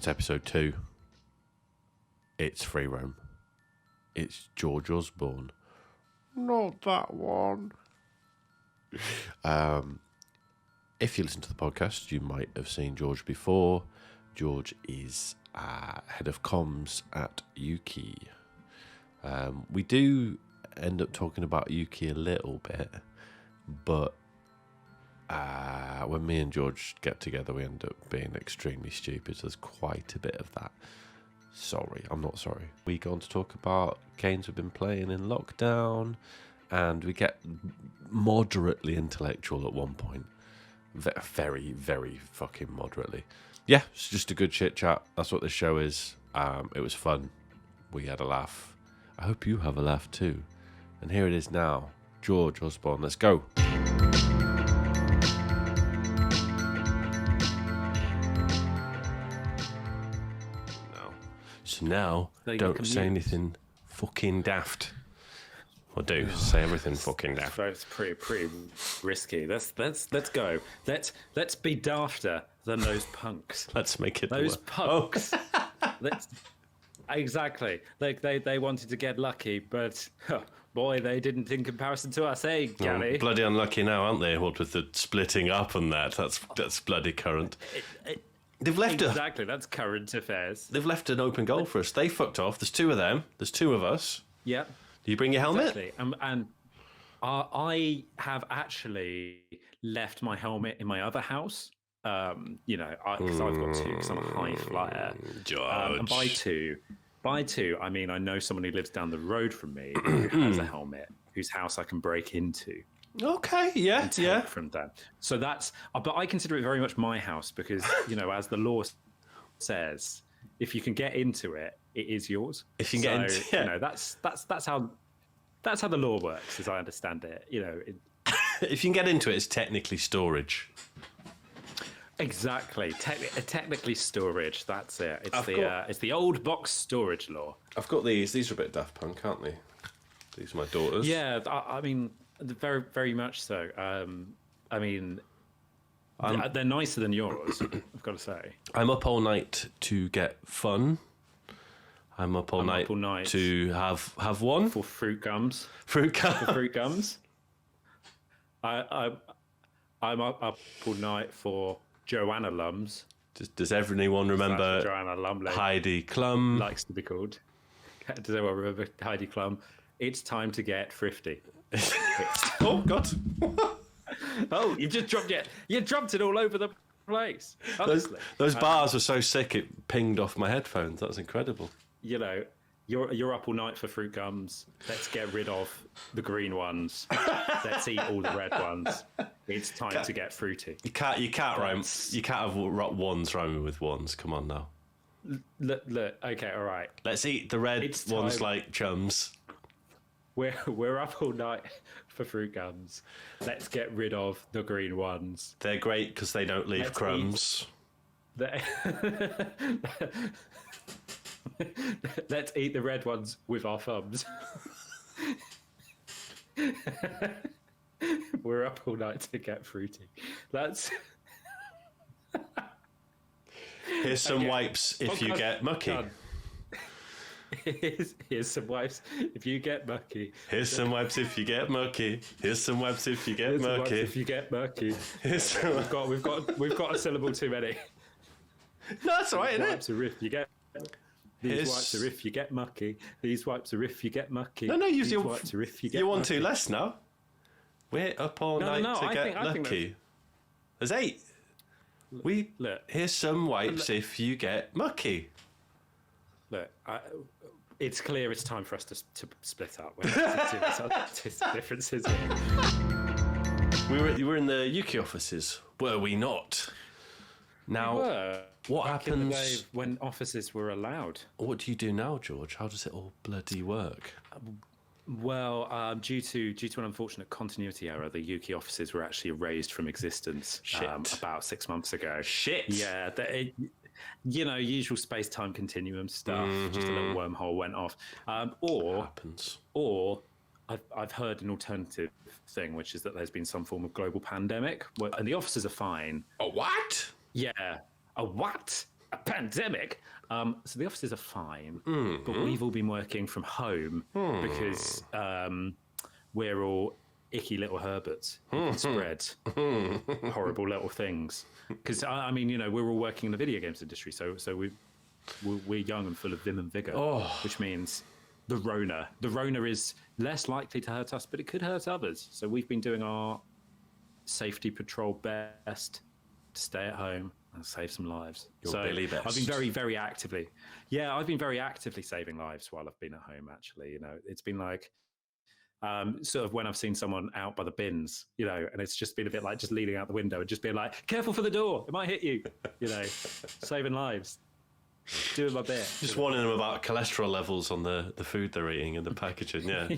It's episode 2. It's Freeroam. It's George Osborn. Not that one. If you listen to the podcast, you might have seen George before. George is head of comms at UKIE. We do end up talking about UKIE a little bit, but when me and George get together, we end up being extremely stupid. So there's quite a bit of that. Sorry, I'm not sorry. We go on to talk about games we've been playing in lockdown, and we get moderately intellectual at one point. Very, very fucking moderately. Yeah, it's just a good chit chat. That's what this show is. It was fun. We had a laugh. I hope you have a laugh too. And here it is now. George Osborn, let's go. So now, don't say anything fucking daft. Or do say everything fucking daft. It's pretty risky. Let's go. Let's be dafter than those punks. Let's make it those punks. Exactly. They wanted to get lucky, but boy, they didn't in comparison to us, eh, Gary? Bloody unlucky now, aren't they? What with the splitting up and that? That's bloody current. They've left exactly. That's current affairs. They've left an open goal for us. They fucked off. There's 2 of them. There's 2 of us. Yep. Do you bring your helmet? Exactly. And I have actually left my helmet in my other house. Because I've got 2 because I'm a high flyer. George. And by two, I mean I know someone who lives down the road from me who has a helmet, whose house I can break into. Okay, yeah. From them. So that's, but I consider it very much my house because, as the law says, if you can get into it, it is yours. If you can get into it, that's how the law works, as I understand it. If you can get into it, it's technically storage. Exactly, technically storage. That's it. It's the old box storage law. I've got these. These are a bit Daft Punk, aren't they? These are my daughters. Yeah, I mean, very, very much so. They're nicer than yours, I've got to say. I'm up all night to get fun. I'm up all night to have one. For fruit gums. Fruit gums. For fruit gums. I'm up all night for Joanna Lums. Does everyone remember Joanna Lumley Heidi Klum? Likes to be called. Does everyone remember Heidi Klum? It's time to get thrifty. Oh, God. Oh, you just dropped it. You dropped it all over the place. Those bars were so sick it pinged off my headphones. That was incredible. You're up all night for fruit gums. Let's get rid of the green ones. Let's eat all the red ones. It's time to get fruity. You can't rhyme. You can't have ones rhyming with ones. Come on now. Look. Okay, all right. Let's eat the red ones like chums. We're up all night for fruit gums. Let's get rid of the green ones. They're great because they don't leave crumbs. Let's eat the red ones with our thumbs. We're up all night to get fruity. Here's some wipes if you get mucky. Here's some wipes if you get mucky. Here's some wipes if you get mucky. Here's some wipes if you get mucky. If you get mucky. We've got a syllable too many. No, that's all right, isn't it? Wipes are if you get. These wipes are if you get mucky. These wipes are if you get mucky. No, these wipes are if you get you want mucky. 2 less now. We're up all night to get lucky. There's 8. Here's some wipes if you get mucky. Look, it's clear it's time for us to split up. There's differences here. We were in the UKIE offices, were we not? Now, what happens in the day when offices were allowed? What do you do now, George? How does it all bloody work? Well, due to an unfortunate continuity error, the UKIE offices were actually erased from existence about 6 months ago. Shit. Yeah, usual space-time continuum stuff. Mm-hmm. Just a little wormhole went off. Or I've heard an alternative thing, which is that there's been some form of global pandemic, and the offices are fine. A what? Yeah, a what? a pandemic. So the offices are fine, but we've all been working from home because we're all icky little Herberts who can spread horrible little things. Because I mean, we're all working in the video games industry, so we're young and full of vim and vigor, which means the Rona is less likely to hurt us, but it could hurt others. So we've been doing our safety patrol best to stay at home and save some lives. Your Billy best. I've been very actively saving lives while I've been at home. Actually, it's been like sort of when I've seen someone out by the bins, and it's just been a bit like just leaning out the window and just being like, careful for the door, it might hit you, saving lives, doing my bit. Just warning them about cholesterol levels on the food they're eating and the packaging, yeah.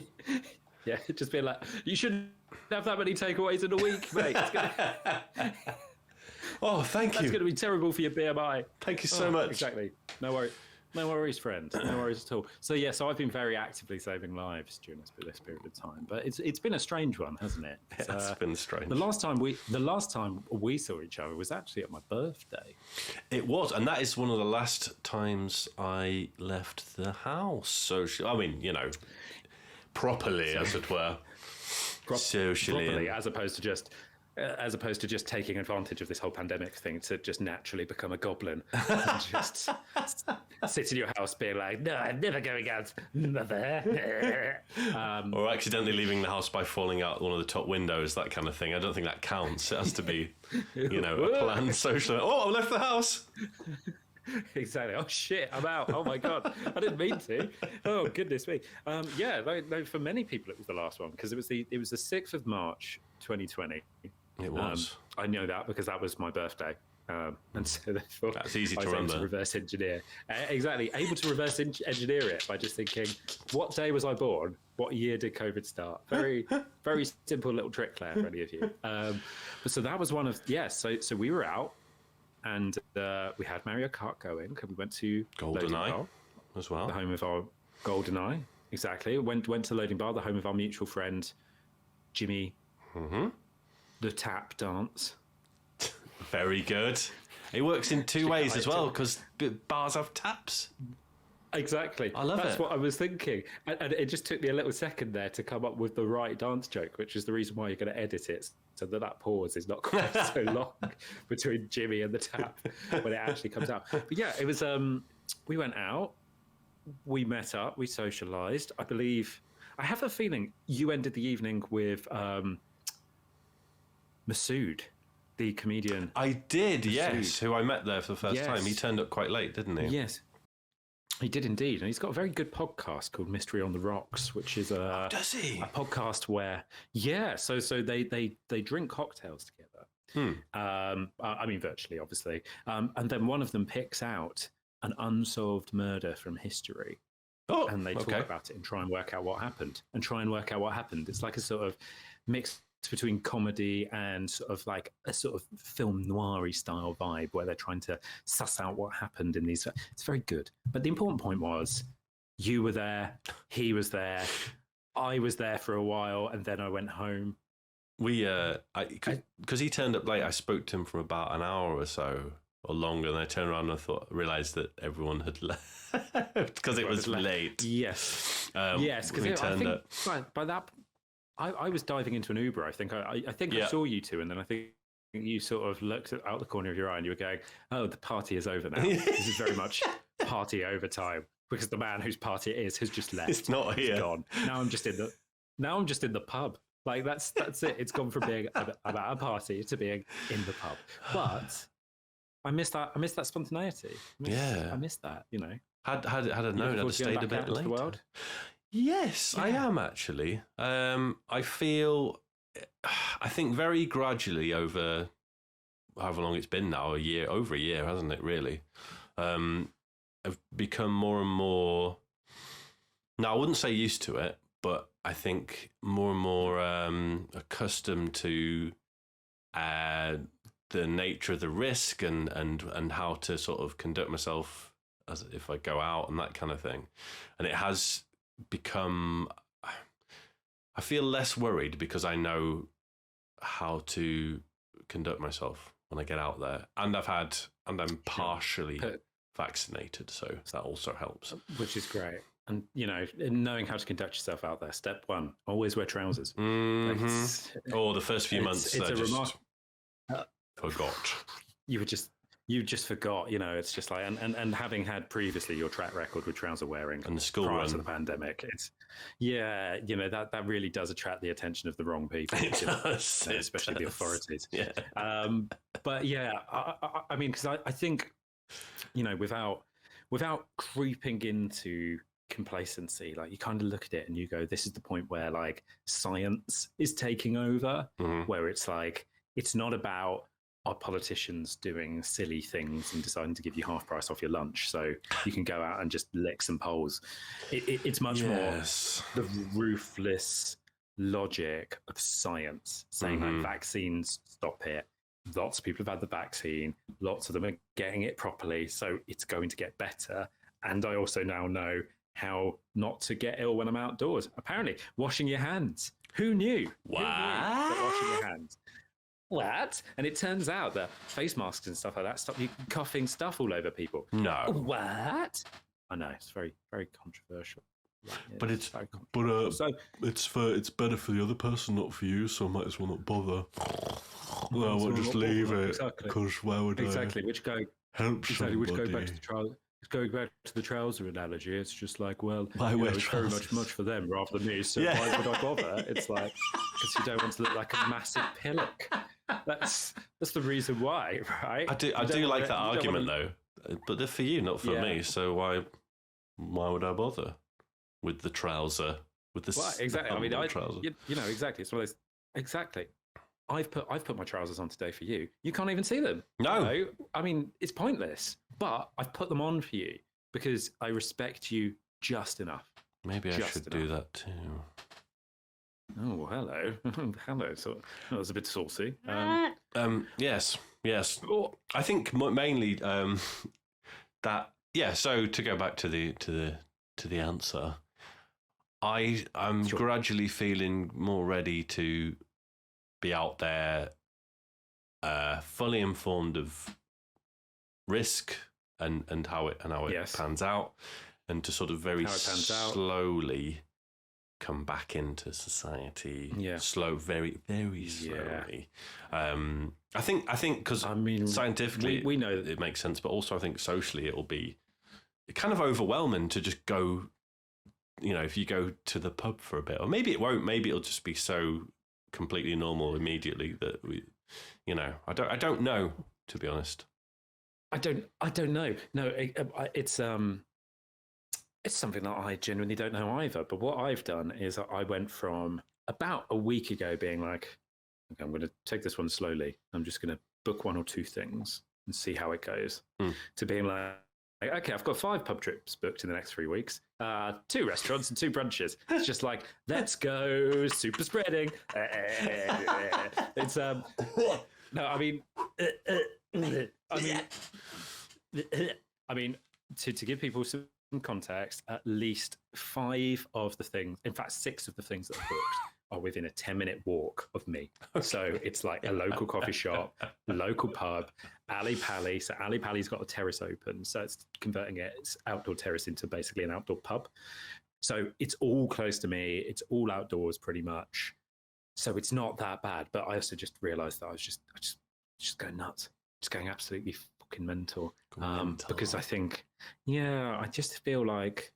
Yeah, just being like, you shouldn't have that many takeaways in a week, mate. Oh, thank you. That's going to be terrible for your BMI. Thank you so much. Exactly. No worries, friend. No worries at all. So I've been very actively saving lives during this period of time, but it's been a strange one, hasn't it? It's been strange. The last time we saw each other was actually at my birthday. It was, and that is one of the last times I left the house. So properly, as it were, socially, properly, as opposed to just taking advantage of this whole pandemic thing to just naturally become a goblin and just sit in your house being like, no, I'm never going out, mother. Or accidentally leaving the house by falling out one of the top windows, that kind of thing. I don't think that counts. It has to be, a planned social. Oh, I left the house. Exactly. Oh shit, I'm out. Oh my god, I didn't mean to. Oh goodness me. For many people it was the last one because it was the 6th of March 2020. It was. I know that because that was my birthday. And so therefore that's easy to I was remember. able to reverse engineer. Exactly. Able to reverse engineer it by just thinking, what day was I born? What year did COVID start? Very, very simple little trick there for any of you. So that was one of, so we were out and we had Mario Kart going. We went to GoldenEye as well. The home of our GoldenEye. Exactly. Went to Loading Bar, the home of our mutual friend, Jimmy. Mm-hmm. The tap dance. Very good. It works in two ways as well because bars have taps. Exactly. I love it. That's what I was thinking. And it just took me a little second there to come up with the right dance joke, which is the reason why you're going to edit it so that pause is not quite so long between Jimmy and the tap when it actually comes out. But yeah, it was, we went out, we met up, we socialised. I have a feeling you ended the evening with Masood, the comedian. I did, Masood. yes, who I met there for the first time. He turned up quite late, didn't he? Yes, he did indeed. And he's got a very good podcast called Mystery on the Rocks, which is does he? A podcast where, so they drink cocktails together. I mean, virtually, obviously. And then one of them picks out an unsolved murder from history. Oh, and they talk about it and try and work out what happened. It's like a sort of mix between comedy and sort of like a sort of film noir-y style vibe where they're trying to suss out what happened in these. It's very good. But the important point was you were there, he was there, I was there for a while, and then I went home. Because he turned up late, I spoke to him for about an hour or so or longer, and I turned around and realised that everyone had left because it was late. Yes. Yes, because I think by that I was diving into an Uber. I think I saw you two, and then I think you sort of looked out the corner of your eye and you were going, "Oh, the party is over now. This is very much party overtime because the man whose party it is has just left. It's not here. He's gone. Now I'm just in the pub. Like that's it. It's gone from being about a party to being in the pub. But I miss that. I miss that spontaneity. I miss that. Had I known, I'd have stayed a bit later. Yes, I am actually. I think very gradually over however long it's been now, over a year, hasn't it, really? I've become more and more, now I wouldn't say used to it, but I think more and more accustomed to the nature of the risk and how to sort of conduct myself as if I go out and that kind of thing. And it has become, I feel less worried because I know how to conduct myself when I get out there, and I'm partially vaccinated, so that also helps. Which is great. And, knowing how to conduct yourself out there. Step one, always wear trousers. The first few months, it's I a just forgot. You just forgot, it's just like, and having had previously your track record with trouser wearing and the school prior run to the pandemic, that really does attract the attention of the wrong people, especially the authorities. Yeah. But yeah, I mean, because I think, without creeping into complacency, like you kind of look at it and you go, this is the point where like science is taking over, where it's like, it's not about our politicians doing silly things and deciding to give you half price off your lunch so you can go out and just lick some poles. It's much more the ruthless logic of science saying like vaccines stop it. Lots of people have had the vaccine. Lots of them are getting it properly. So it's going to get better. And I also now know how not to get ill when I'm outdoors. Apparently, washing your hands. Who knew? What? Who knew that washing your hands. What? And it turns out that face masks and stuff like that stop you coughing stuff all over people. No. What? I know, it's very, very controversial. Right, yeah, but it's better for the other person, not for you. So I might as well not bother. No, I'll just leave it because why would I? Which go help somebody? Which go back to the trouser. Going back to the trouser analogy, it's just like, well, it's very much for them rather than me. So why would I bother? It's like because you don't want to look like a massive pillock. That's the reason why, right? I do like that argument though, but they're for you, not for me. So why would I bother with the trouser? With the exactly. I mean, trouser. Exactly. It's one of those. Exactly. I've put my trousers on today for you. You can't even see them. No. I mean, it's pointless. But I've put them on for you because I respect you just enough. Maybe I should do that too. Oh, well, hello. Hello. So that was a bit saucy. Yes. I think mainly that. Yeah. So to go back to the answer, I'm gradually feeling more ready to be out there, fully informed of risk and how it pans out, and to sort of very slowly come back into society. Very very slowly. I think because scientifically we know it makes sense, but also I think socially it'll be kind of overwhelming to just go. If you go to the pub for a bit, or maybe it won't. Maybe it'll just be so completely normal immediately that we, I don't know, to be honest. I don't know. No, it's something that I genuinely don't know either. But what I've done is I went from about a week ago being like, okay, I'm going to take this one slowly. I'm just going to book one or two things and see how it goes, to being like, okay, I've got 5 pub trips booked in the next 3 weeks, 2 restaurants and 2 brunches. It's just like, let's go, super spreading. It's no, I mean, to give people some context, at least 5 of the things, in fact, 6 of the things that are booked are within a 10-minute walk of me. Okay. So it's like a local coffee shop, local pub, Ali Pally. So Ali Pally's got a terrace open, so it's converting its outdoor terrace into basically an outdoor pub. So it's all close to me. It's all outdoors pretty much. So it's not that bad. But I also just realised that I just going nuts, just going absolutely fucking mental. Because I think, I just feel like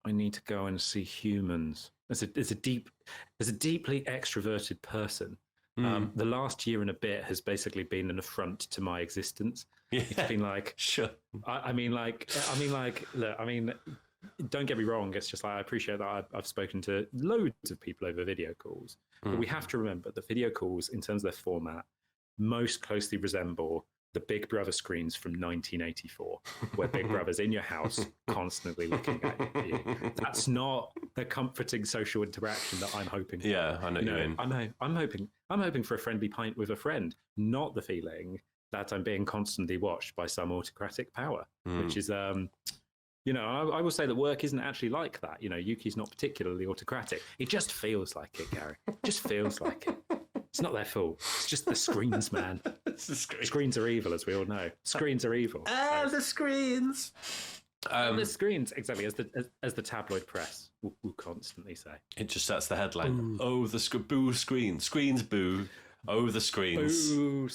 I need to go and see humans. As a deeply extroverted person, the last year and a bit has basically been an affront to my existence. It's been like, sure. I mean, look, don't get me wrong. It's just like I appreciate that I've spoken to loads of people over video calls, but we have to remember that video calls, in terms of their format, most closely resemble the Big Brother screens from 1984, where Big Brother's in your house constantly looking at you. That's not the comforting social interaction that I'm hoping for. Yeah, I know what you mean. I'm hoping for a friendly pint with a friend, not the feeling that I'm being constantly watched by some autocratic power, which is, I will say that work isn't actually like that. UKIE's not particularly autocratic. It just feels like it, Gary. It just feels like it. It's not their fault. It's just the screens, man. Screens are evil, as we all know. Screens are evil. The screens. The screens, exactly, as the tabloid press will constantly say. It just that's the headline. Boo. Oh, the boo screens. Screens boo. Oh, the screens. Boo.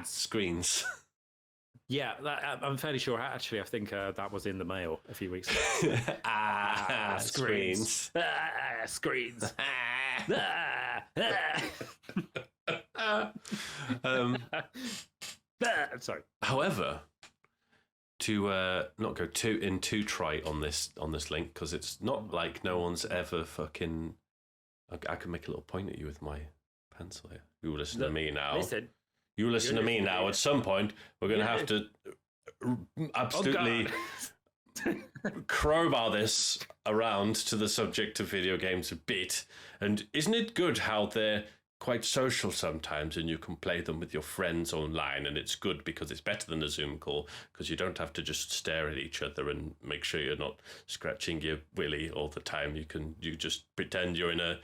Screens. Yeah, I'm fairly sure. Actually, I think that was in the mail a few weeks ago. Screens. Screens. Sorry. However, to not go too trite on this link, because it's not like no one's ever fucking. I can make a little point at you with my pencil here. You listen to me now. Listen. You listen to me now. At some point, we're going to have to absolutely crowbar this around to the subject of video games a bit. And isn't it good how they're quite social sometimes, and you can play them with your friends online, and it's good because it's better than a Zoom call because you don't have to just stare at each other and make sure you're not scratching your willy all the time. You just pretend you're an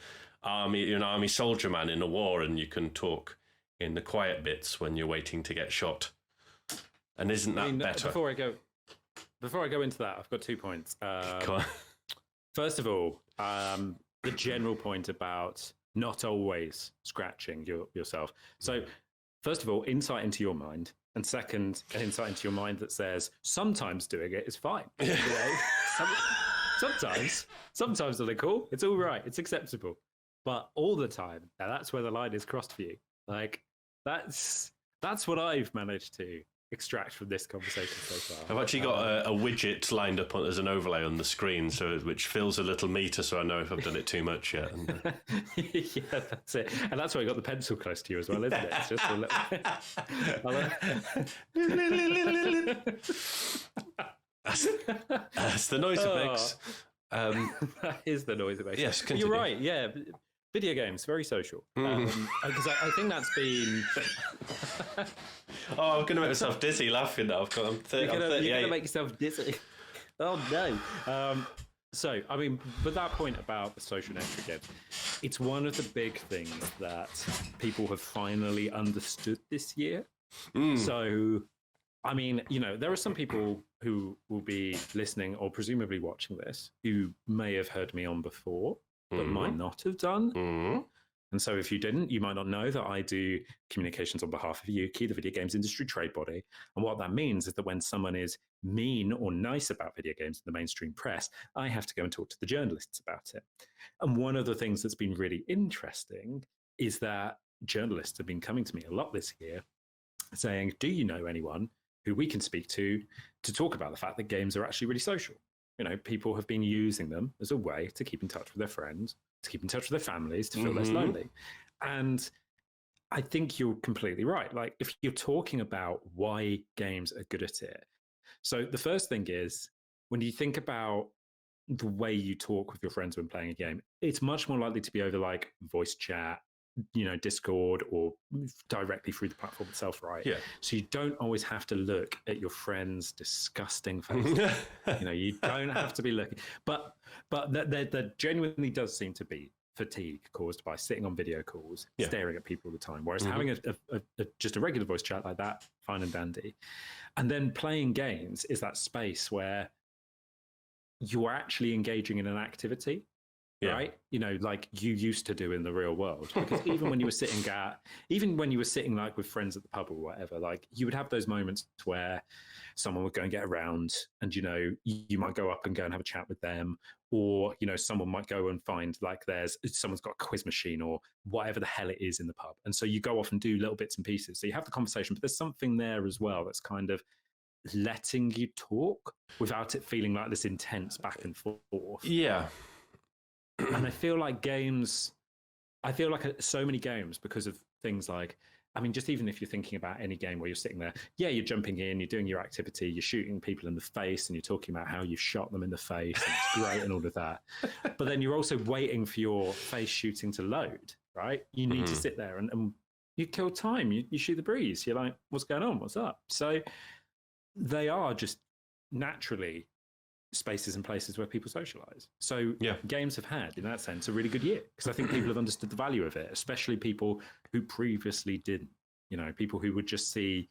army soldier man in a war, and you can talk in the quiet bits when you're waiting to get shot. And isn't that better? Before I go into that, I've got 2 points. Come on. First of all, the general point about not always scratching yourself. So, first of all, insight into your mind. And second, an insight into your mind that says sometimes doing it is fine. You know? Sometimes they're cool. It's all right. It's acceptable. But all the time, now that's where the line is crossed for you. Like, that's what I've managed to extract from this conversation so far. I've actually got a widget lined up as an overlay on the screen, which fills a little meter, so I know if I've done it too much yet. Yeah, that's it. And that's why I got the pencil close to you as well, isn't it? It's just a little... That's the noise it makes. That is the noise it makes. Yes, continue. You're right, yeah. Video games, very social. Because I think that's been... I'm going to make myself dizzy laughing now. I'm 38. You're going to make yourself dizzy. Oh, no. So, I mean, but that point about the social nature again, it's one of the big things that people have finally understood this year. So, I mean, you know, there are some people who will be listening or presumably watching this who may have heard me on before, but might not have done. And so if you didn't, you might not know that I do communications on behalf of UKIE, the video games industry trade body. And what that means is that when someone is mean or nice about video games in the mainstream press, I have to go and talk to the journalists about it. And one of the things that's been really interesting is that journalists have been coming to me a lot this year saying, do you know anyone who we can speak to talk about the fact that games are actually really social? You know, people have been using them as a way to keep in touch with their friends, to keep in touch with their families, to feel less lonely. And I think you're completely right. Like, if you're talking about why games are good at it. So the first thing is, when you think about the way you talk with your friends when playing a game, it's much more likely to be over like voice chat, you know, Discord, or directly through the platform itself, right? Yeah. So you don't always have to look at your friend's disgusting faces. You know, you don't have to be looking. But there genuinely does seem to be fatigue caused by sitting on video calls, staring at people all the time. Whereas having just a regular voice chat like that, fine and dandy. And then playing games is that space where you're actually engaging in an activity. Yeah. Right, you know, like you used to do in the real world. Because even when you were sitting like with friends at the pub or whatever, like you would have those moments where someone would go and get around, and you know, you might go up and go and have a chat with them, or you know, someone might go and find like someone's got a quiz machine or whatever the hell it is in the pub, and so you go off and do little bits and pieces. So you have the conversation, but there's something there as well that's kind of letting you talk without it feeling like this intense back and forth. Yeah. And I feel like so many games, because of things like, I mean, just even if you're thinking about any game where you're sitting there, you're jumping in, you're doing your activity, you're shooting people in the face, and you're talking about how you've shot them in the face, and it's great and all of that. But then you're also waiting for your face shooting to load, right? You need to sit there and you kill time. You shoot the breeze. You're like, what's going on? What's up? So they are just naturally spaces and places where people socialize. So games have had, in that sense, a really good year, because I think people have understood the value of it, especially people who previously didn't. You know, people who would just see.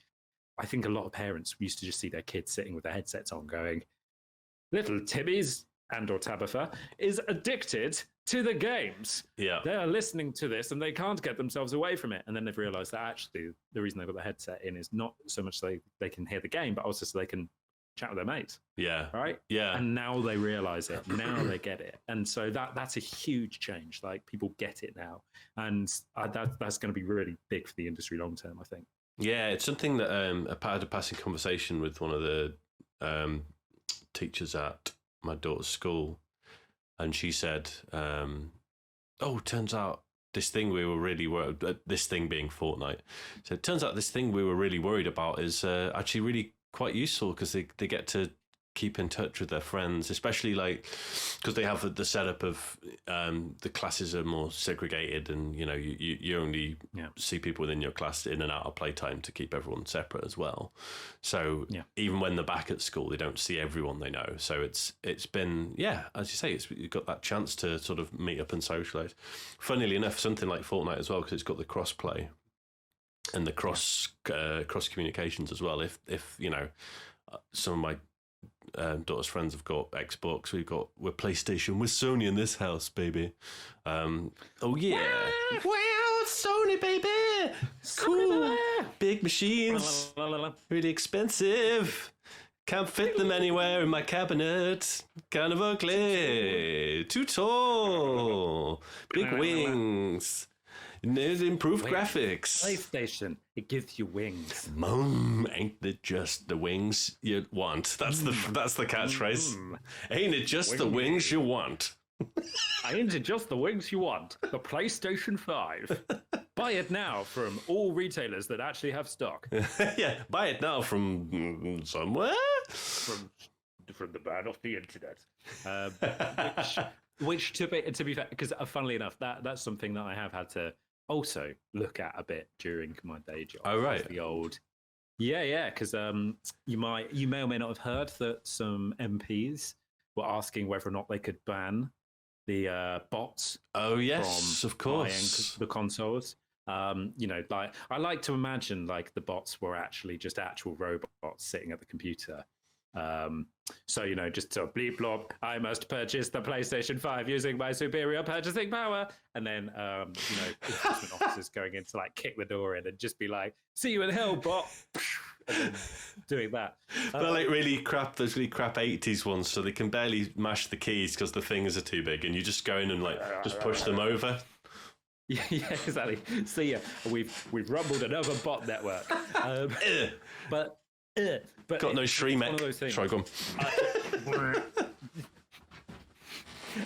I think a lot of parents used to just see their kids sitting with their headsets on, going, "Little Timmy's and or Tabitha is addicted to the games. Yeah. They are listening to this and they can't get themselves away from it." And then they've realized that actually the reason they've got the headset in is not so much so they can hear the game, but also so they can chat with their mates. Yeah. Right? Yeah. And now they realize it. Now they get it. And so that's a huge change. Like, people get it now. And that's going to be really big for the industry long term, I think. Yeah, it's something that I had a passing conversation with one of the teachers at my daughter's school, and she said, turns out this thing we were really worried, this thing being Fortnite, so it turns out this thing we were really worried about is actually really quite useful, because they get to keep in touch with their friends, especially like because they have the setup of the classes are more segregated, and you know you only see people within your class in and out of playtime to keep everyone separate as well. So even when they're back at school, they don't see everyone they know. So it's been as you say, you've got that chance to sort of meet up and socialize. Funnily enough, something like Fortnite as well, because it's got the cross play and the cross communications as well. If you know some of my daughter's friends have got Xbox, we're PlayStation, we're Sony in this house, baby. Wow, Sony, baby, cool, big machines, really expensive, can't fit them anywhere in my cabinet, kind of ugly, too tall, big wings. Improved graphics. PlayStation, it gives you wings. Mum, ain't it just the wings you want? That's the catchphrase. Ain't it just the wings you want? Ain't it just the wings you want? The PlayStation 5. Buy it now from all retailers that actually have stock. Yeah, buy it now from somewhere. From the man off the internet. Which to be fair, because funnily enough, that's something that I have had to also look at a bit during my day job. Oh, right. The old, because you may or may not have heard that some MPs were asking whether or not they could ban the bots. Oh yes, of course, buying the consoles. Like I like to imagine like the bots were actually just actual robots sitting at the computer. So just to bleep blob, I must purchase the PlayStation 5 using my superior purchasing power, and then enforcement officers going in to like kick the door in and just be like, "See you in hell, bot," and then doing that. They're like those really crap 80s ones, so they can barely mash the keys because the fingers are too big, and you just go in and like just push them over. Yeah, exactly. See ya. We've rumbled another bot network, but got no stream. Sorry, go on.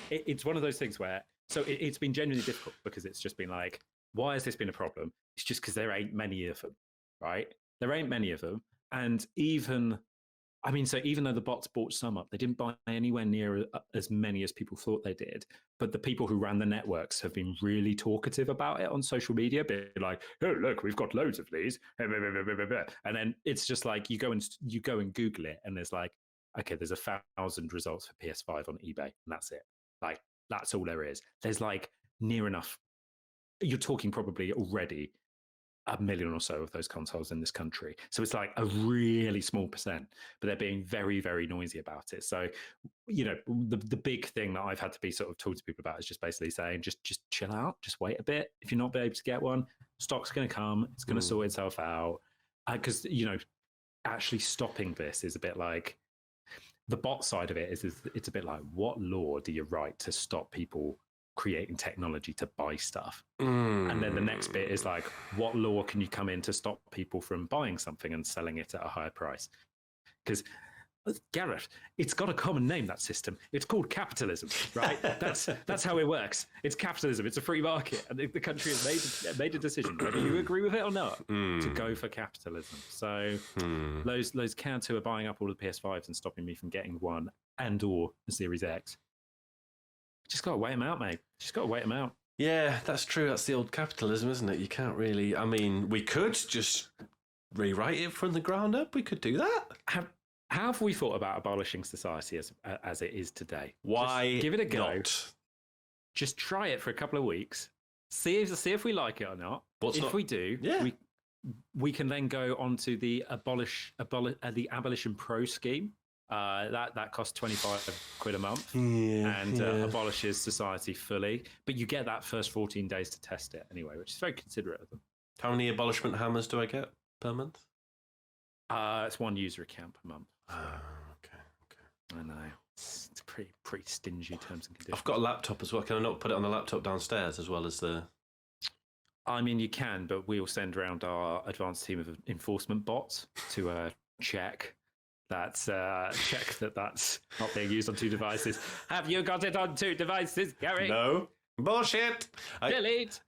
It's one of those things where it's been genuinely difficult, because it's just been like, why has this been a problem? It's just because there ain't many of them, right? There ain't many of them, and even though the bots bought some up, they didn't buy anywhere near as many as people thought they did. But the people who ran the networks have been really talkative about it on social media, be like, "Oh, look, we've got loads of these," and then it's just like you go and Google it, and there's like, okay, there's 1,000 results for PS5 on eBay, and that's it. Like, that's all there is. There's like near enough. You're talking probably already 1 million or so of those consoles in this country. So it's like a really small percent, but they're being very, very noisy about it. So, the big thing that I've had to be sort of talking to people about is just basically saying, just chill out, just wait a bit. If you're not able to get one, stock's going to come, it's going to sort itself out. Because, actually stopping this is a bit like, the bot side of it is it's a bit like, what law do you write to stop people creating technology to buy stuff? And then the next bit is like, what law can you come in to stop people from buying something and selling it at a higher price? Because Gareth, it's got a common name, that system. It's called capitalism, right? That's how it works. It's capitalism. It's a free market, and the country has made a decision, whether you agree with it or not, to go for capitalism. So those cats who are buying up all the PS5s and stopping me from getting one and or the Series X, just got to wait them out, mate. Just got to wait them out. Yeah, that's true. That's the old capitalism, isn't it? You can't really... I mean, we could just rewrite it from the ground up. We could do that. Have we thought about abolishing society as it is today? Why just give it a go. Not? Just try it for a couple of weeks. See if we like it or not. If we do, we can then go on to the the Abolition Pro scheme. That costs 25 quid a month and abolishes society fully. But you get that first 14 days to test it anyway, which is very considerate of them. How many abolishment hammers do I get per month? It's one user account per month. So. Okay. I know. It's pretty stingy terms and conditions. I've got a laptop as well. Can I not put it on the laptop downstairs as well as the... I mean, you can, but we'll send around our advanced team of enforcement bots to check that's not being used on 2 devices. Have you got it on 2 devices, Gary? No. Bullshit. Delete.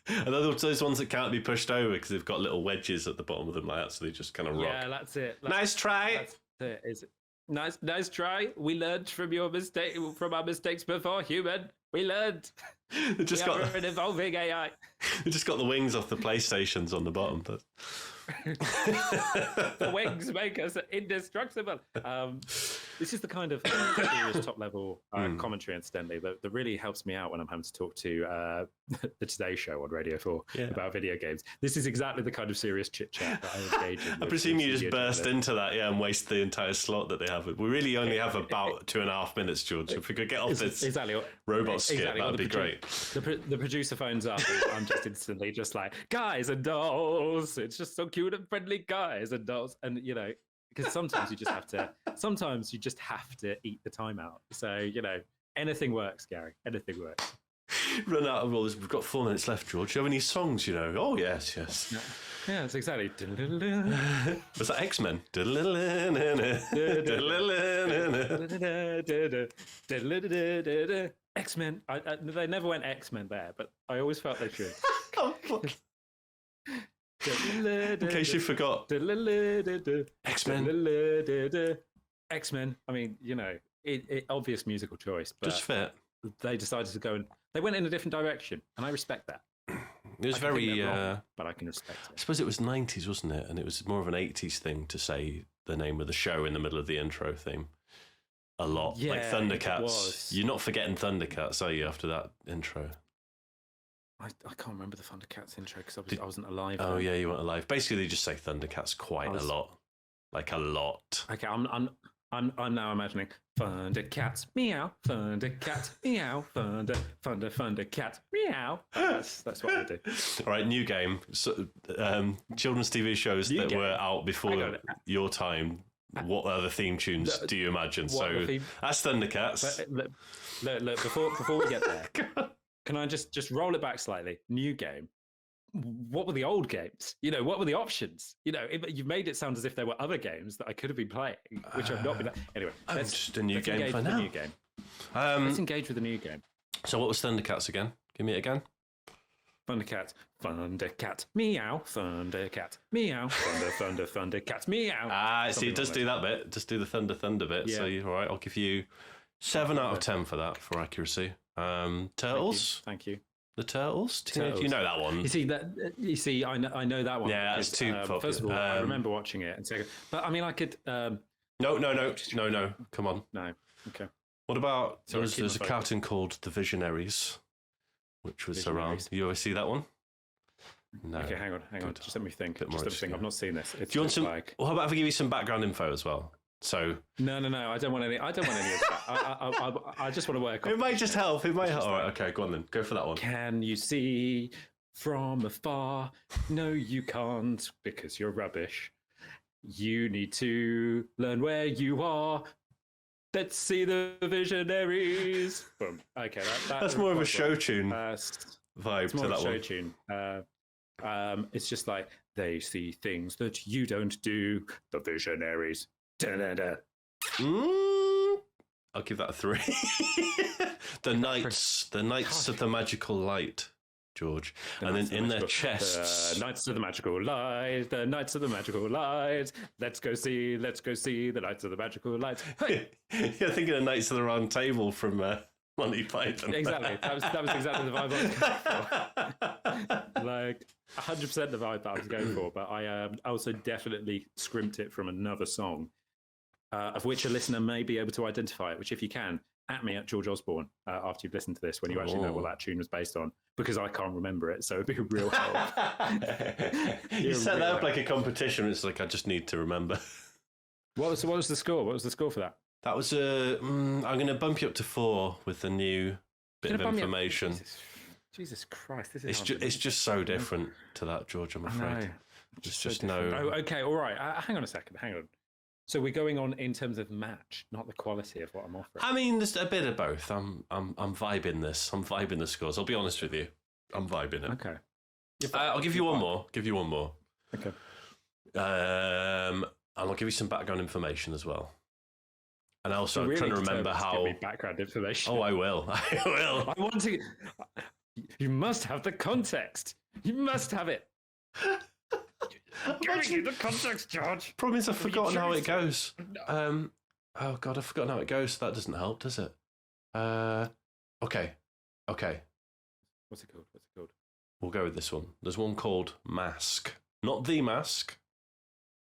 And those ones that can't be pushed over because they've got little wedges at the bottom of them like that, so they just kind of rock. Yeah, that's it. Nice try. That's it. Is it? Nice try. We learned from our mistakes before, human. We learned. They just got an evolving AI. They just got the wings off the PlayStations on the bottom. But... The wings make us indestructible. This is the kind of serious top-level commentary, incidentally, that really helps me out when I'm having to talk to the Today Show on Radio 4 about video games. This is exactly the kind of serious chit-chat that I engage in. I presume you just burst into that, and waste the entire slot that they have. We really only have about 2.5 minutes, George. If we could get off this robot skit, that'd be great. The producer phones up, and I'm just instantly just like, guys and dolls. It's just so cute and friendly, guys and dolls. And, you know, because sometimes you just have to eat the time out. So, you know, anything works, Gary. Anything works. Run out of all this. We've got 4 minutes left, George. Do you have any songs, you know? Oh, yes. Yeah, that's exactly. Was that X-Men? X-Men. They never went X-Men there, but I always felt they should. In case you forgot. X-Men. X-Men. I mean, you know, it obvious musical choice, but just fit. They decided to go and they went in a different direction, and I respect that. It was very, wrong, but I can respect it. I suppose it was 90s, wasn't it? And it was more of an 80s thing to say the name of the show in the middle of the intro theme. A lot, like Thundercats. You're not forgetting Thundercats, are you? After that intro. I can't remember the Thundercats intro because I wasn't alive. Oh yeah, you weren't alive. Basically, they just say Thundercats quite a lot, like a lot. Okay, I'm now imagining Thundercats meow, Thundercats meow, Thundercats meow. That's what I do. All right, new game. So, children's TV shows that were out before your time. What other theme tunes do you imagine? So that's Thundercats. Look, before we get there. Can I just roll it back slightly? New game. What were the old games? You know, what were the options? You know, you've made it sound as if there were other games that I could have been playing, which I've not been. Anyway, just a new game for now. Let's engage with the new game. So, what was Thundercats again? Give me it again. Thundercat, meow, Thundercat, meow, Thundercat, meow. See, it does do that bit. Just do the thunder bit. Yeah. So, all right, I'll give you 7 out of 10 for that, for accuracy. Turtles. Thank you. The Turtles? You know that one. You see, I know that one. Yeah, that's too popular. First of all, I remember watching it, and second, but I mean, I could. No. Come on. No. Okay. What about there's a cartoon called The Visionaries, which was around. You ever see that one? No. Okay, hang on. Just let me think. I've not seen this. Do you want some? Well, how about if I give you some background info as well? So no. I don't want any of that. I just want to work. It might just help. It might help. All right. Okay. Go on then. Go for that one. Can you see from afar? No, you can't because you're rubbish. You need to learn where you are. Let's see the visionaries. Boom. Okay. That's more of a show tune vibe it's more to that of a one. Show tune. It's just like they see things that you don't do. The visionaries. Da-da-da. I'll give that a 3. The Knights of the Magical Light, George. And then in their chests. The Knights of the Magical Light, the Knights of the Magical Light. Let's go see the Knights of the Magical Light. Hey. You're thinking of Knights of the Round Table from Monty Python. Exactly. That was exactly the vibe I was going for. Like 100% the vibe that I was going for. But I also definitely scrimped it from another song. Of which a listener may be able to identify it, which if you can, at me at George Osborn after you've listened to this when you actually know what that tune was based on, because I can't remember it, so it'd be a real help. You set that up like a competition. It's like, I just need to remember. What was the score? What was the score for that? That was I'm going to bump you up to 4 with the new bit of information. Jesus Christ, this is it's just so different to that, George, I'm afraid. It's just no. Oh, okay, all right. Hang on a second. Hang on. So we're going on in terms of match, not the quality of what I'm offering. I mean, there's a bit of both. I'm vibing this. I'm vibing the scores. I'll be honest with you. I'm vibing it. Okay. I'll give you one more. Okay. And I'll give you some background information as well. And also, I'm trying to remember how. Give me background information. Oh, I will. I want to. You must have the context. You must have it. Giving you the context, George. Promise I've forgotten how it goes. Oh God, I've forgotten how it goes. That doesn't help, does it? Okay. What's it called? We'll go with this one. There's one called Mask. Not the Mask.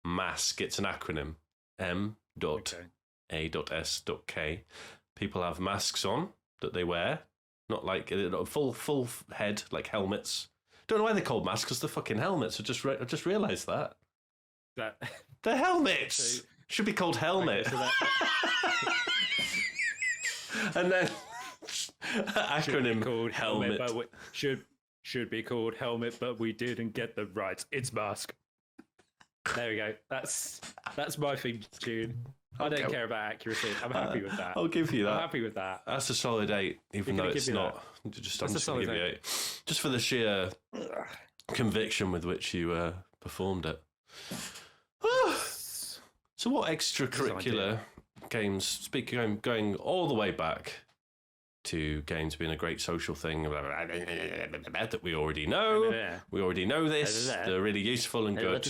Mask. It's an acronym. M.A.S.K. People have masks on that they wear. Not like a full head, like helmets. Don't know why they're called masks, because they're fucking helmets. I just realised that. They're helmets! Should be called helmet. Okay, and then acronym called helmet. But should be called helmet, but we didn't get the rights. It's mask. There we go. That's my theme tune. I don't care about accuracy. I'm happy with that. I'll give you that. I'm happy with that. That's a solid 8, even though it's not. I'm just going to give you 8. Just for the sheer conviction with which you performed it. So what extracurricular games, going all the way back to games being a great social thing that we already know. We already know this. They're really useful and good.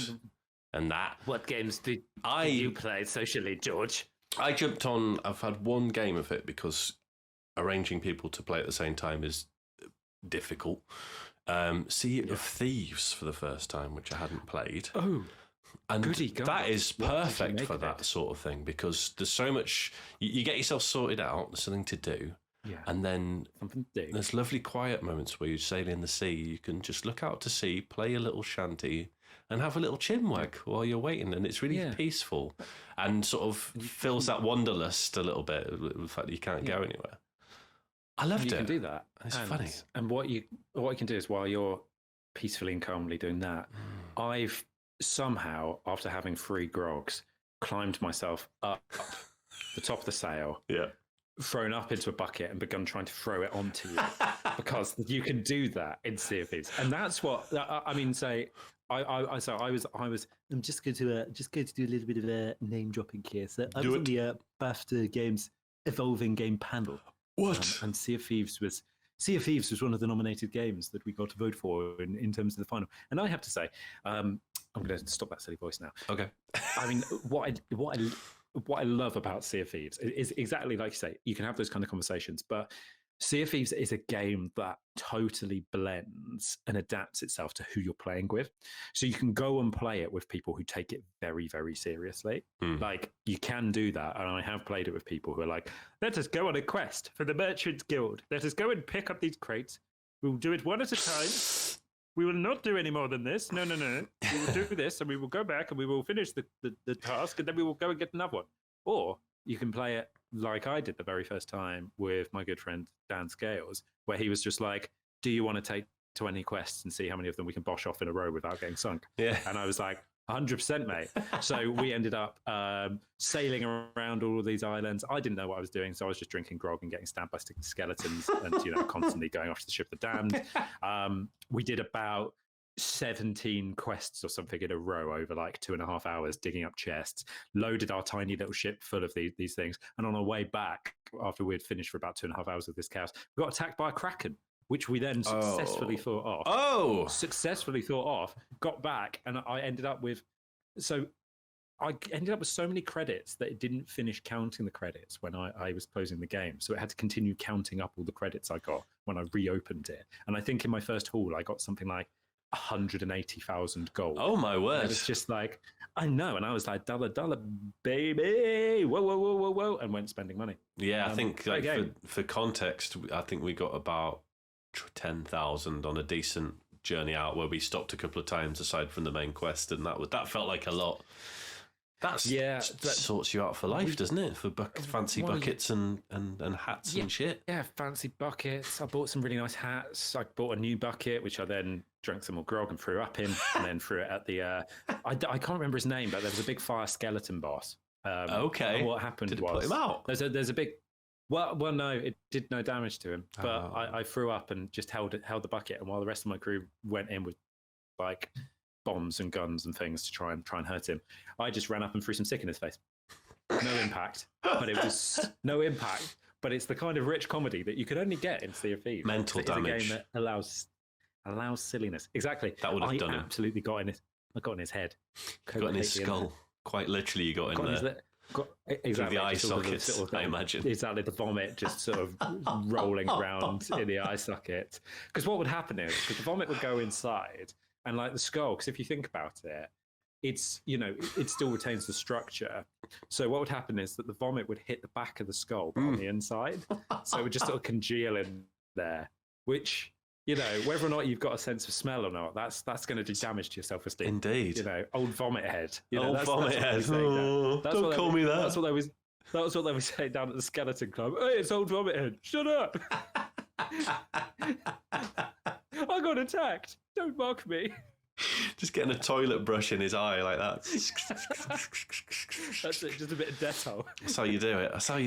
And that. What games do you play socially, George? I jumped on. I've had one game of it because arranging people to play at the same time is difficult. Sea of Thieves for the first time, which I hadn't played. Oh, and that is perfect for that sort of thing, because there's so much. You get yourself sorted out. There's something to do. Yeah. And then something to do. There's lovely quiet moments where you sail in the sea. You can just look out to sea, play a little shanty, and have a little chinwag while you're waiting, and it's really peaceful and sort of fills that wanderlust a little bit, the fact that you can't go anywhere. I loved it. You can do that. It's funny. And what you can do is, while you're peacefully and calmly doing that, I've somehow, after having 3 grogs, climbed myself up the top of the sail. Yeah. Thrown up into a bucket and begun trying to throw it onto you, because you can do that in Sea of Thieves, and that's what I mean. Say, I'm just going to do a little bit of a name dropping here. So I was on the BAFTA Games Evolving Game panel. What? And Sea of Thieves was one of the nominated games that we got to vote for in terms of the final. And I have to say, I'm going to stop that silly voice now. Okay. I mean, what I love about Sea of Thieves is exactly like you say, you can have those kind of conversations, but Sea of Thieves is a game that totally blends and adapts itself to who you're playing with. So you can go and play it with people who take it very, very seriously. Like, you can do that. And I have played it with people who are like, let us go on a quest for the Merchants Guild. Let us go and pick up these crates. We'll do it one at a time. We will not do any more than this. No. We will do this, and we will go back, and we will finish the task, and then we will go and get another one. Or you can play it like I did the very first time with my good friend Dan Scales, where he was just like, do you want to take 20 quests and see how many of them we can bosh off in a row without getting sunk? Yeah. And I was like, 100%, mate. So we ended up sailing around all of these islands. I didn't know what I was doing, so I was just drinking grog and getting stabbed by skeletons and, constantly going off to the ship of the damned. We did about 17 quests or something in a row over like 2.5 hours, digging up chests, loaded our tiny little ship full of these things. And on our way back, after we had finished for about 2.5 hours of this chaos, we got attacked by a kraken, which we then successfully fought off. Successfully fought off, got back, and I ended up with so many credits that it didn't finish counting the credits when I was closing the game. So it had to continue counting up all the credits I got when I reopened it. And I think in my first haul, I got something like 180,000 gold. Oh my word! And it was just like, I know, and I was like, dollar, baby, whoa, whoa, whoa, whoa, whoa, and went spending money. Yeah, I think like, for context, I think we got about 10,000 on a decent journey out where we stopped a couple of times aside from the main quest, and that felt like a lot. That sorts you out for life, doesn't it? For fancy buckets and hats and shit. Yeah, fancy buckets. I bought some really nice hats. I bought a new bucket, which I then drank some more grog and threw up in, and then threw it at the. I can't remember his name, but there was a big fire skeleton boss. Okay. And what happened Did it was put him out? There's a big. Well, no, it did no damage to him, but I threw up and just held the bucket, and while the rest of my crew went in with like bombs and guns and things to try and hurt him, I just ran up and threw some sick in his face. No impact, but it was no impact. But it's the kind of rich comedy that you could only get in Sea of Thieves. Mental damage. It's a game that allows silliness. Exactly. That would have done it. Absolutely got in his head. Got in his skull. Quite literally, you got in there. Exactly. The eye socket, I imagine. Exactly, the vomit just sort of rolling around in the eye socket. Because what would happen is, because the vomit would go inside, and like the skull, because if you think about it, it's, it still retains the structure. So what would happen is that the vomit would hit the back of the skull on the inside. So it would just sort of congeal in there, which, whether or not you've got a sense of smell or not, that's going to do damage to your self-esteem. Indeed. Old vomit head. Old vomit head. Don't call me that. That's what they were saying down at the skeleton club. Hey, it's old vomit head. Shut up. I got attacked. Don't mock me. Just getting a toilet brush in his eye like that. That's it, just a bit of Dettol. That's how you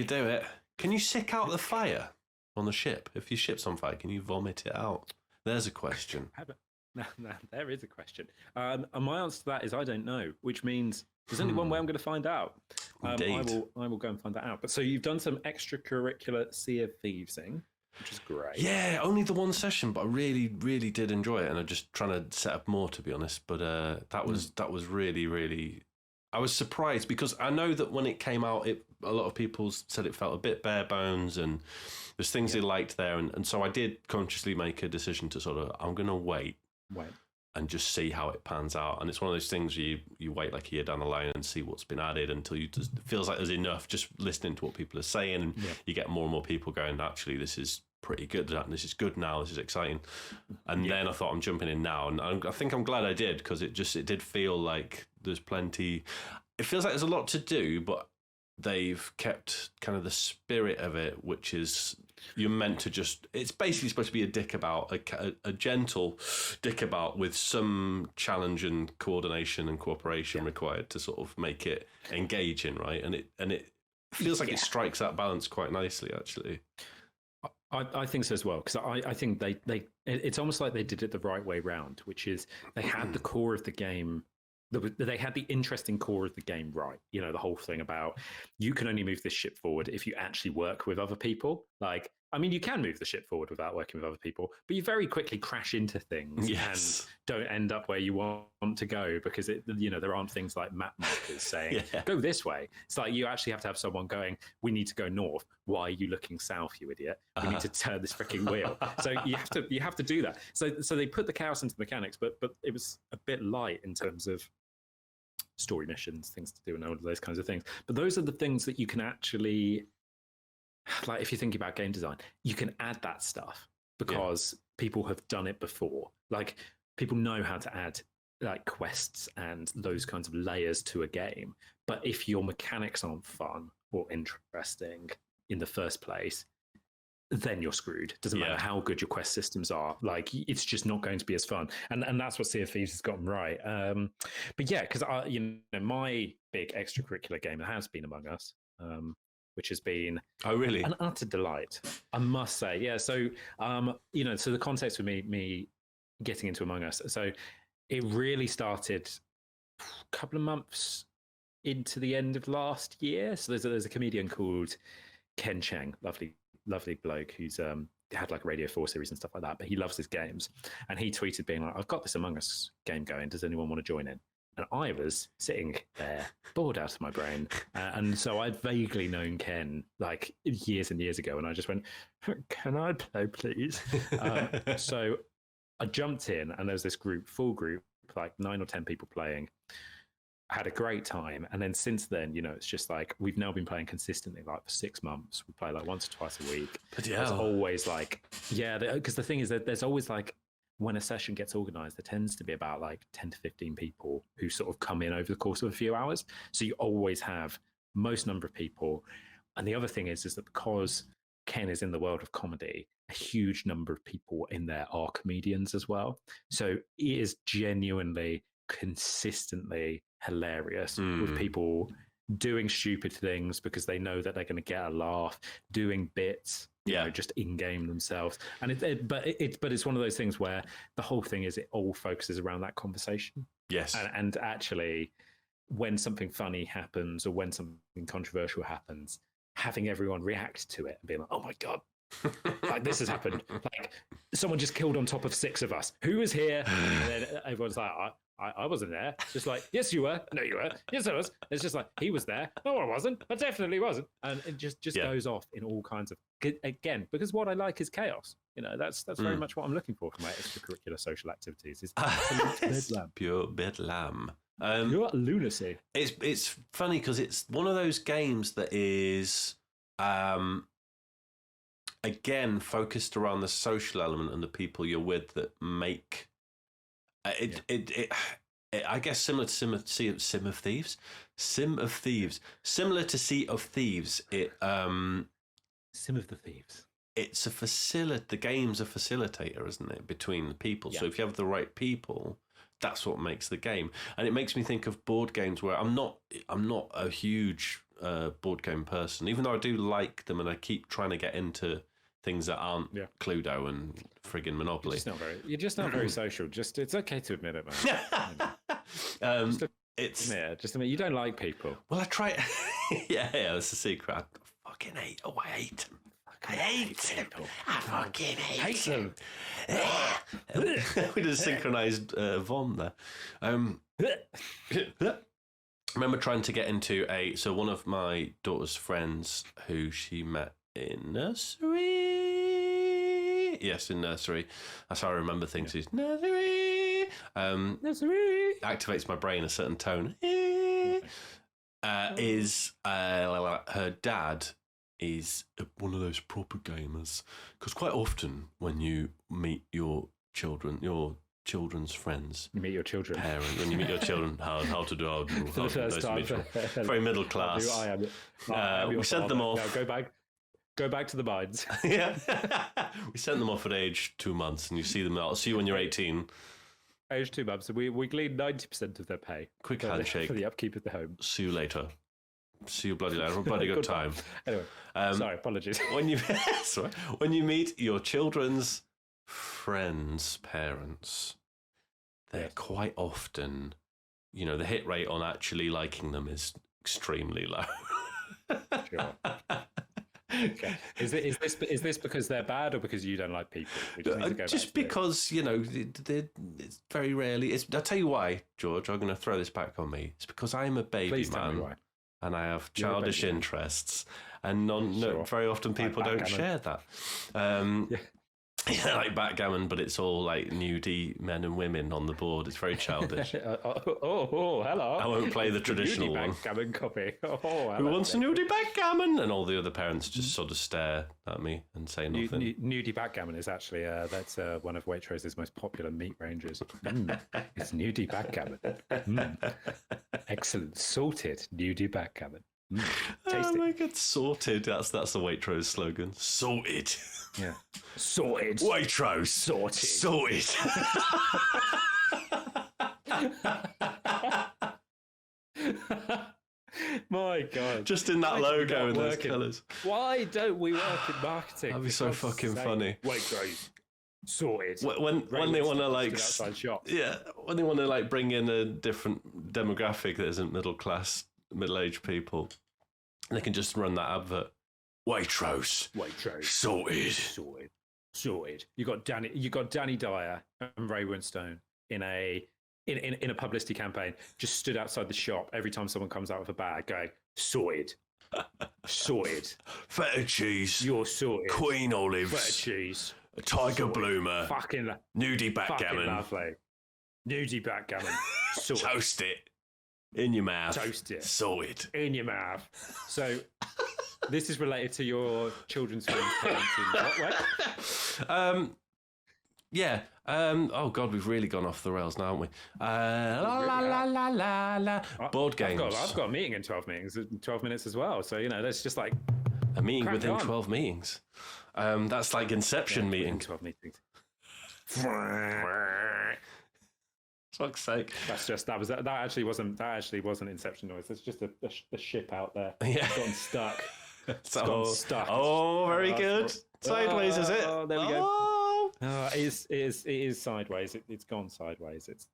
do it. Can you sick out the fire on the ship? If your ship's on fire, can you vomit it out? There's a question. No, there is a question. And my answer to that is I don't know, which means there's only one way I'm going to find out. I will go and find that out. But so you've done some extracurricular Sea of Thievesing, which is great. Yeah, only the one session, but I really, really did enjoy it, and I'm just trying to set up more, to be honest. But that was really, really. I was surprised because I know that when it came out, a lot of people said it felt a bit bare bones, and there's things they liked there, and so I did consciously make a decision to sort of I'm going to wait and just see how it pans out. And it's one of those things where you wait like a year down the line and see what's been added until it feels like there's enough just listening to what people are saying, and you get more and more people going, actually, this is pretty good, this is good now, this is exciting. And then I thought, I'm jumping in now, and I think I'm glad I did, because it did feel like there's plenty. It feels like there's a lot to do, but they've kept kind of the spirit of it, which is you're meant to just, it's basically supposed to be a dick about, a gentle dick about with some challenge and coordination and cooperation required to sort of make it engaging, right? And it feels like it strikes that balance quite nicely, actually. I think so as well, because I think it's almost like they did it the right way round, which is they had the core of the game. They had the interesting core of the game right. The whole thing about you can only move this ship forward if you actually work with other people. Like, I mean, you can move the ship forward without working with other people, but you very quickly crash into things and don't end up where you want to go, because there aren't things like map markers saying go this way. It's like you actually have to have someone going, we need to go north. Why are you looking south, you idiot? We need to turn this freaking wheel. So you have to do that. So they put the chaos into the mechanics, but it was a bit light in terms of story missions, things to do, and all of those kinds of things. But those are the things that you can actually, like, if you're thinking about game design, you can add that stuff because people have done it before. Like, people know how to add like quests and those kinds of layers to a game. But if your mechanics aren't fun or interesting in the first place, then you're screwed. Doesn't matter how good your quest systems are. Like, it's just not going to be as fun. And that's what Sea of Thieves has gotten right. But yeah, because my big extracurricular game has been Among Us, which has been an utter delight, I must say. Yeah. So so the context with me getting into Among Us. So it really started a couple of months into the end of last year. So there's a comedian called Ken Cheng, lovely bloke who's had like a Radio 4 series and stuff like that, but he loves his games. And he tweeted being like, I've got this Among Us game going. Does anyone want to join in? And I was sitting there, bored out of my brain. And so I'd vaguely known Ken like years and years ago. And I just went, can I play, please? So I jumped in, and there was this full group, like 9 or 10 people playing. I had a great time, and then since then, it's just like we've now been playing consistently, like for 6 months. We play like once or twice a week. But It's always like, because the thing is that there's always like, when a session gets organized, there tends to be about like 10 to 15 people who sort of come in over the course of a few hours. So you always have most number of people. And the other thing is that because Ken is in the world of comedy, a huge number of people in there are comedians as well. So it is genuinely consistently hilarious with people doing stupid things because they know that they're going to get a laugh, doing bits, just in game themselves. And but it's one of those things where the whole thing is it all focuses around that conversation. Yes. And actually, when something funny happens or when something controversial happens, having everyone react to it and being like, "Oh my god, like this has happened! Like someone just killed on top of 6 of us. Who was here?" And then everyone's like, I wasn't there. Just like, yes, you were. No, you were. Yes, I was. It's just like, he was there. No, I wasn't. I definitely wasn't. And it just goes off in all kinds of, again, because what I like is chaos. That's very much what I'm looking for my extracurricular social activities. Is bedlam. Pure bedlam. Pure lunacy. It's funny because it's one of those games that is, again, focused around the social element and the people you're with that make it I guess similar to Sim of Thieves. Similar to Sea of Thieves. Sim of the Thieves. It's the game's a facilitator, isn't it, between the people. Yeah. So if you have the right people, that's what makes the game. And it makes me think of board games where I'm not a huge board game person, even though I do like them and I keep trying to get into things that aren't Cluedo and friggin' Monopoly. You're just not very social. It's okay to admit it, man. Just admit you don't like people. Well, I try. yeah, that's the secret. I fucking hate. Oh, I hate them. I hate them. I fucking hate them. We did a synchronized vom there. I remember trying to get into one of my daughter's friends who she met in nursery. Yes, in nursery. That's how I remember things. Is nursery. Nursery activates my brain a certain tone. Her dad is one of those proper gamers, because quite often when you meet your children's friends, you meet your children parents, when you meet your children, how to do for the first time, very middle class. We sent them off. Now go back to the mines. Yeah, we sent them off at age 2 months, and you see them. I'll see you when you're 18. Age 2 months, so we glean 90% of their pay. Quick handshake for the upkeep of the home. See you later. See you bloody later. Bloody good time. Anyway, sorry, apologies. When you meet your children's friends' parents, they're quite often, the hit rate on actually liking them is extremely low. Sure. Okay. Is this because they're bad or because you don't like people? Just because it's very rarely. I'll tell you why, George. I'm going to throw this back on me. It's because I'm a baby Please man. Tell me why. And I have childish interests, and very often people don't share that. Yeah, like backgammon, but it's all like nudie men and women on the board. It's very childish. Hello. I won't play the traditional one. Backgammon copy. Who wants a nudie backgammon? And all the other parents just sort of stare at me and say nothing. Nudie backgammon is actually that's one of Waitrose's most popular meat ranges. It's nudie backgammon. Excellent, salted nudie backgammon. Oh my god, sorted. That's the Waitrose slogan. Sorted. Yeah. Sorted. Waitrose. Sorted. My god. Just in that logo and those colours. Why don't we work in marketing? That'd be so fucking funny. Waitrose. Sorted. When they want to outside shop. Yeah, when they want to bring in a different demographic that isn't middle class, middle-aged people, they can just run that advert. Waitrose. Sorted. You got Danny Dyer and Ray Winstone in a publicity campaign, just stood outside the shop every time someone comes out with a bag going, sorted. Sorted. Feta cheese. You're sorted. Queen olives. Feta cheese. A tiger bloomer. Fucking nudie backgammon. Lovely. Nudie backgammon. Toast it in your mouth. Toast it. Sorted. In your mouth. So this is related to your children's films parenting. What way? Yeah. Oh God, we've really gone off the rails now, haven't we? Board games. I've got a meeting in 12 minutes as well. So that's just like a meeting within 12 meetings. That's like Inception meeting. 12 meetings. Fuck's sake. That actually wasn't Inception noise. It's just a ship out there. Yeah. It's gotten stuck. It's gotten stuck. Oh, very good. Sideways, is it? Oh, there we go. It is sideways. It's gone sideways. It's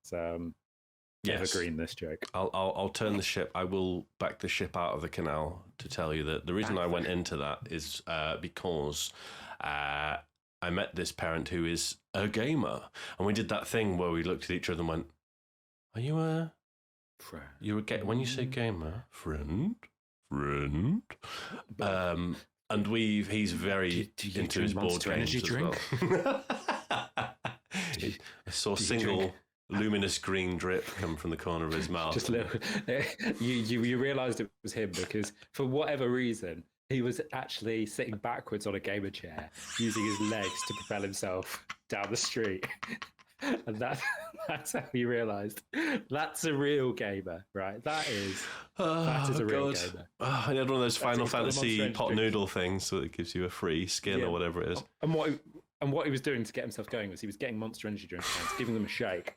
evergreen, this joke. I'll turn the ship. I will back the ship out of the canal to tell you that the reason I went into that is because I met this parent who is a gamer, and we did that thing where we looked at each other and went, "Are you a friend? When you say gamer, friend?" And he's very into his board games as well. I saw a single luminous green drip come from the corner of his mouth. Just you realised it was him because for whatever reason he was actually sitting backwards on a gamer chair, using his legs to propel himself down the street. And that's how you realised that's a real gamer, right? That is a real gamer. I had one of those Final Fantasy pot noodle things, so it gives you a free skin or whatever it is. And what he was doing to get himself going was he was getting Monster Energy drink cans, giving them a shake,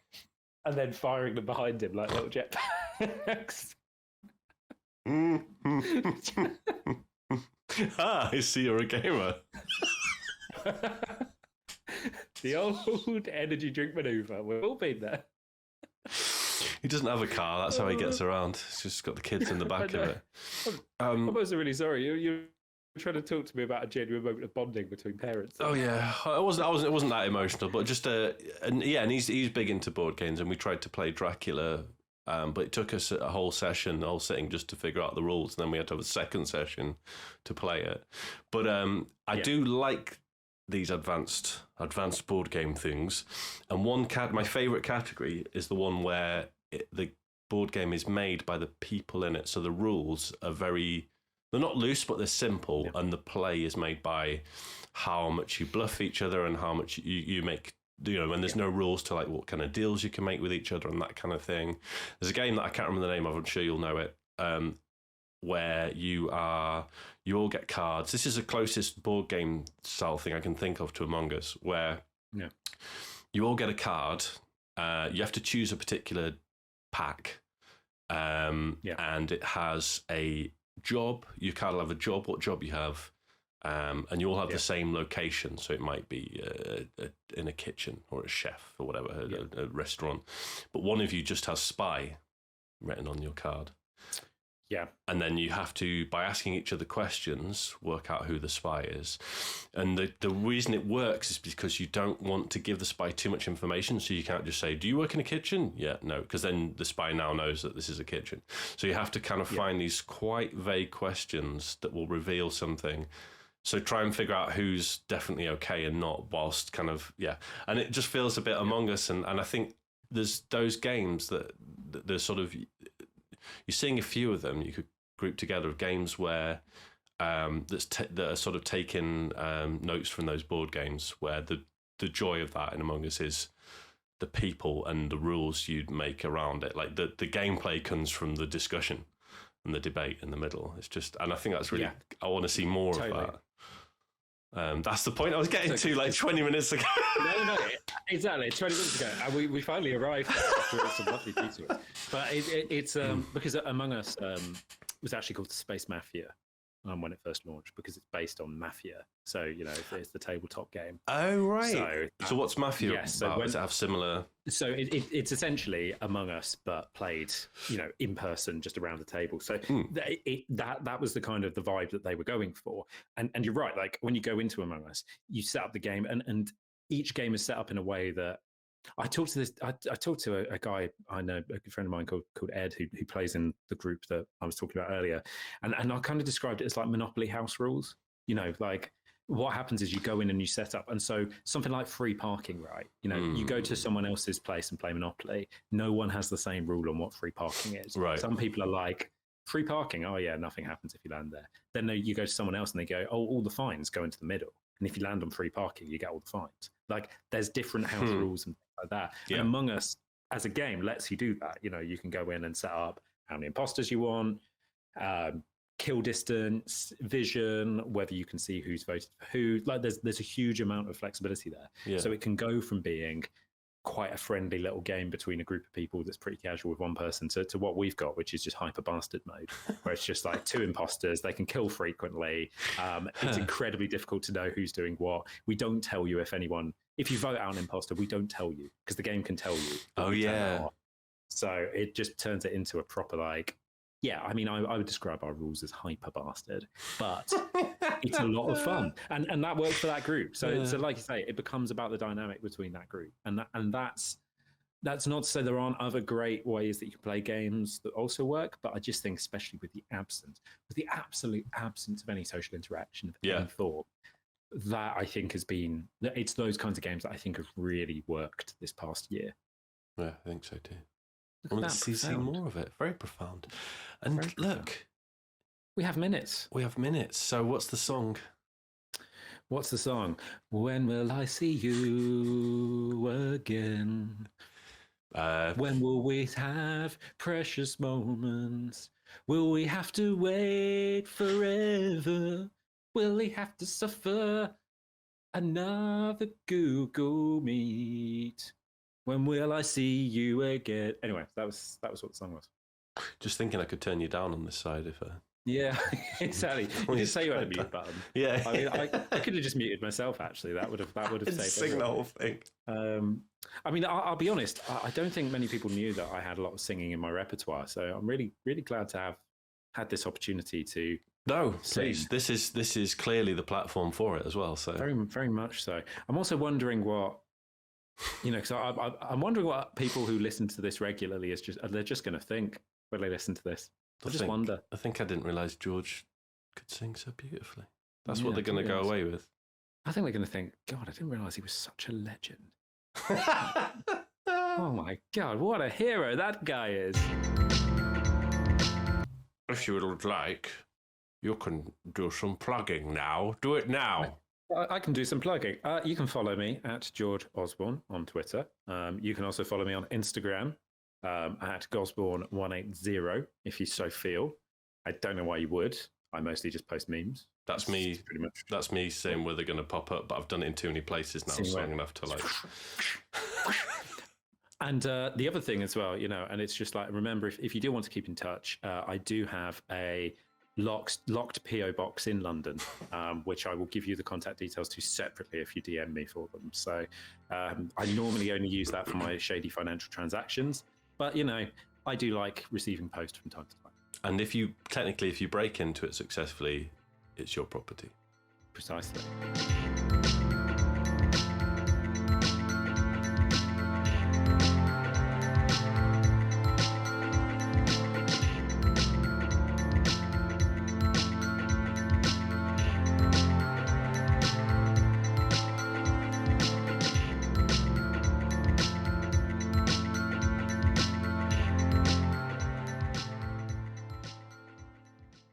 and then firing them behind him like little jetpacks. I see you're a gamer. The old energy drink maneuver. We've all been there. He doesn't have a car. That's how he gets around. He's just got the kids in the back of it. I'm also really sorry. You're trying to talk to me about a genuine moment of bonding between parents. Oh yeah, it wasn't that emotional, but just and he's big into board games, and we tried to play Dracula. But it took us a whole sitting just to figure out the rules, and then we had to have a second session to play it. But I do like these advanced board game things, and my favourite category is the one where the board game is made by the people in it. So the rules are they're not loose, but they're simple, and the play is made by how much you bluff each other and how much you make. And there's no rules to like what kind of deals you can make with each other and that kind of thing. There's a game that I can't remember the name of. I'm sure you'll know it. Where you all get cards. This is the closest board game style thing I can think of to Among Us, where you all get a card. You have to choose a particular pack, and it has a job. You can't have a job. What job you have? And you all have the same location, so it might be in a kitchen or a chef or whatever, a restaurant. But one of you just has spy written on your card. Yeah. And then you have to, by asking each other questions, work out who the spy is. And the reason it works is because you don't want to give the spy too much information, so you can't just say, "Do you work in a kitchen?" Yeah, no, because then the spy now knows that this is a kitchen. So you have to kind of find these quite vague questions that will reveal something. So try and figure out who's definitely okay and not, whilst kind of, And it just feels a bit Among Us. And I think there's those games that there's sort of, you're seeing a few of them you could group together of games where that are sort of taking notes from those board games, where the joy of that in Among Us is the people and the rules you'd make around it. Like the gameplay comes from the discussion and the debate in the middle. It's just, and I think that's really, I want to see more of that. That's the point I was getting to like 20 minutes ago. No, exactly. 20 minutes ago. And we finally arrived there after some lovely detours. But it's because Among Us was actually called Space Mafia when it first launched, because it's based on Mafia. So, it's the tabletop game. Oh, right. So what's Mafia about? Does it have similar... So it's essentially Among Us, but played, in person, just around the table. So that was the kind of the vibe that they were going for. And you're right, like when you go into Among Us, you set up the game, and each game is set up in a way that... I talked to a guy I know, a good friend of mine called Ed, who plays in the group that I was talking about earlier, and I kind of described it as like Monopoly house rules. Like what happens is you go in and you set up. And so something like free parking, right? You know, you go to someone else's place and play Monopoly. No one has the same rule on what free parking is. Right. Some people are like, free parking, oh yeah, nothing happens if you land there. Then you go to someone else and they go, oh, all the fines go into the middle. And if you land on free parking, you get all the fines. Like there's different house rules and things like that. Yeah. And Among Us, as a game, lets you do that. You know, you can go in and set up how many imposters you want, kill distance, vision, whether you can see who's voted for who. Like there's a huge amount of flexibility there. Yeah. So it can go from being quite a friendly little game between a group of people that's pretty casual with one person to what we've got, which is just hyper bastard mode, where it's just like two imposters. They can kill frequently. It's incredibly difficult to know who's doing what. We don't tell you if you vote out an imposter, we don't tell you because the game can tell you. Oh yeah. So it just turns it into a proper yeah, I mean, I would describe our rules as hyper bastard, but it's a lot of fun, and that works for that group. So, so like you say, it becomes about the dynamic between that group, and that's not to say there aren't other great ways that you can play games that also work, but I just think, especially with the absolute absence of any social interaction of any thought, that I think it's those kinds of games that I think have really worked this past year. Yeah, I think so too. Let's see more of it. Very profound. And very look, profound. We have minutes. So what's the song? When will I see you again? When will we have precious moments? Will we have to wait forever? Will we have to suffer another Google Meet? When will I see you again? Anyway, that was what the song was. Just thinking I could turn you down on this side if. Yeah, exactly. You just say you had a mute button. Yeah. I mean, I could have just muted myself. Actually, that would have saved sing the whole thing. I mean, I'll be honest. I don't think many people knew that I had a lot of singing in my repertoire. So I'm really, really glad to have had this opportunity to. No, please. This is clearly the platform for it as well. So very, very much so. I'm also wondering what. Because I'm wondering what people who listen to this regularly they're just going to think when they listen to this. I wonder. I think I didn't realise George could sing so beautifully. That's what they're going to go away with. I think they're going to think, God, I didn't realise he was such a legend. Oh my God, what a hero that guy is. If you would like, you can do some plugging now. Do it now. I can do some plugging. You can follow me at George Osborn on Twitter. You can also follow me on Instagram at Gosborn180 if you so feel. I don't know why you would. I mostly just post memes. That's me. Pretty much. That's me saying where they're going to pop up, but I've done it in too many places now, so I'm going to have to And the other thing as well, and it's just like, remember, if you do want to keep in touch, I do have a locked PO box in London, which I will give you the contact details to separately if you DM me for them. So I normally only use that for my shady financial transactions, but I do like receiving post from time to time. And if you break into it successfully, it's your property. Precisely.